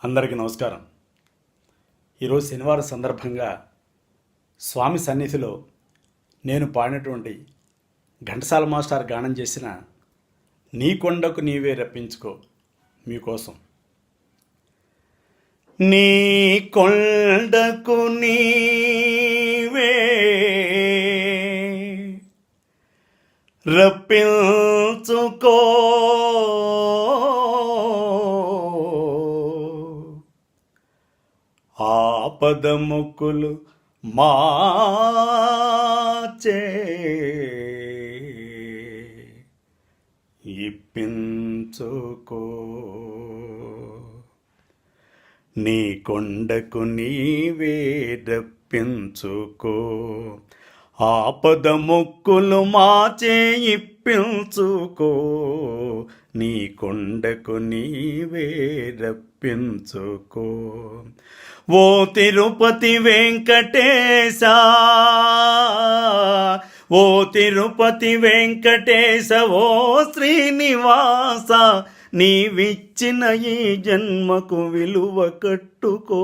అందరికీ నమస్కారం. ఈరోజు శనివారం సందర్భంగా స్వామి సన్నిధిలో నేను పాడినటువంటి ఘంటసాల మాస్టర్ గానం చేసిన నీ కొండకు నీవే రప్పించుకో మీకోసం. నీ కొండకు నీవే రప్పించుకో ఆపదముక్కులు మాచే ఇప్పించుకో. నీ కొండకు నీవే రప్పించుకో ఆపదముక్కులు మాచే ఇప్పించుకో. నీ కొండకు నీవే రప్పించుకో. ఓ తిరుపతి వెంకటేశ, ఓ తిరుపతి వెంకటేశ, ఓ శ్రీనివాస, నీవిచ్చిన ఈ జన్మకు విలువ కట్టుకో.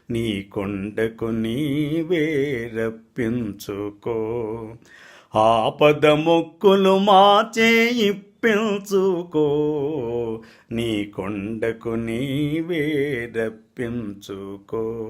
నీ కొండకు నీవే రప్పించుకో ఆపద మొక్కులు మాచే ఇప్పించుకో. నీ కొండకు నీవే రప్పించుకో.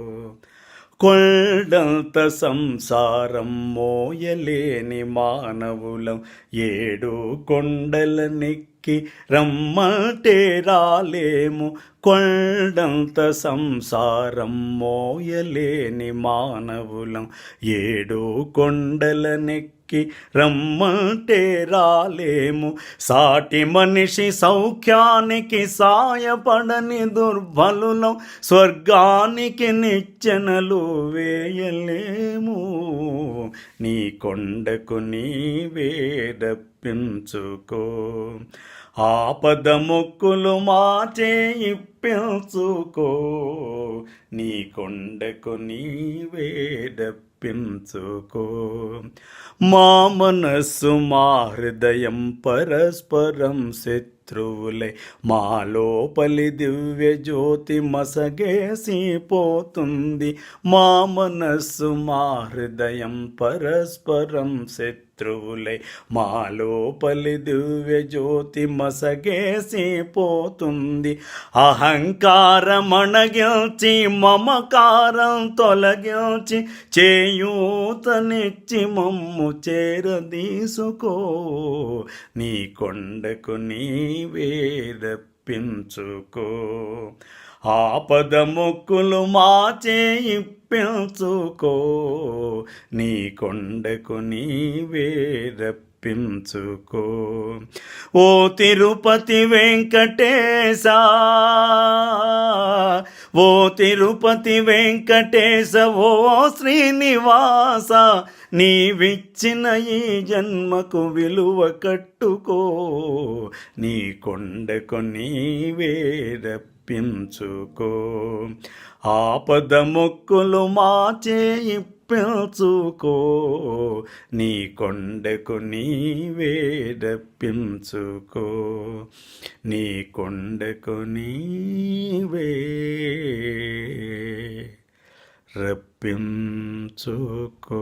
కొండంత సంసారం మోయలేని మానవులం, ఏడు కొండలనెక్కి రమ్మంటే రాలేము. కొండంత సంసారం మోయలేని మానవులం, ఏడు కొండలనెక్కి రమ్మంటే రాలేము. సాటి మనిషి సౌఖ్యానికి సాయపడని దుర్బలులం, స్వర్గానికి నిచ్చెనలు వేయలేము. నీ కొండకు నీవే రప్పించుకో ఆపద మొక్కులు మాచే ఇప్పించుకో. నీ కొండకు నీవే రప్పించుకో. మా మనస్సు మా హృదయం పరస్పరం శత్రువులై, మా లోపలి దివ్య జ్యోతి మసగేసిపోతుంది. మా మనస్సు మా హృదయం పరస్పరం శత్రువులై, మా లోపలి దివ్య జ్యోతి మసగేసిపోతుంది. అహంకారం అణగిల్చి మమకారం తొలగించి చేయూతనిచ్చి మమ్ము చేరదీసుకో. నీ కొండకు నీవే రప్పించుకో ఆపద మొక్కులు మాచే ఇప్పించుకో. నీ కొండకు నీవే రప్పించుకో. ఓ తిరుపతి వెంకటేశ, ఓ తిరుపతి వెంకటేశ, ఓ శ్రీనివాస, నీవిచ్చిన ఈ జన్మకు విలువ కట్టుకో. నీ కొండకు నీవే రప్పించుకో ఆపద మొక్కులు మాచే ఇప్పించుకో. నీ కొండకు నీవే రప్పించుకో. నీ కొండకు నీవే రప్పించుకో.